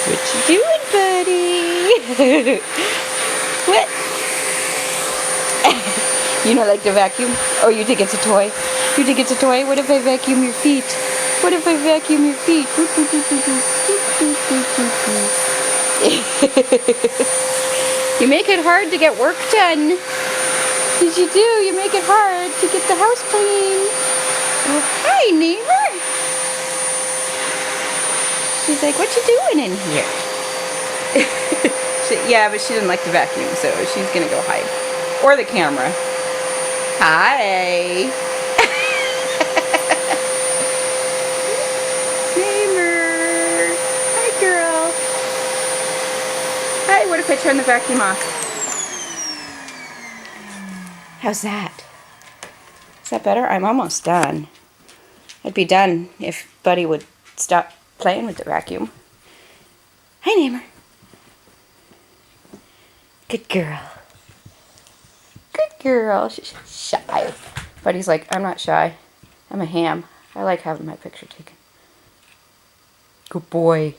What you doing, buddy? What? You don't like to vacuum? Oh, you think it's a toy? You think it's a toy? What if I vacuum your feet? What if I vacuum your feet? You make it hard to get work done. Did you do? You make it hard to get the house clean. Oh, hi, Naymer. She's like, what you doing in here? Yeah, but she didn't like the vacuum, so she's gonna go hide. Or the camera. Hi. Naymer. Hi, girl. Hi, what if I turn the vacuum off? How's that? Is that better? I'm almost done. I'd be done if Buddy would stop playing with the vacuum. Hi, Naymer. Good girl. Good girl. She's shy. Buddy's like, I'm not shy. I'm a ham. I like having my picture taken. Good boy.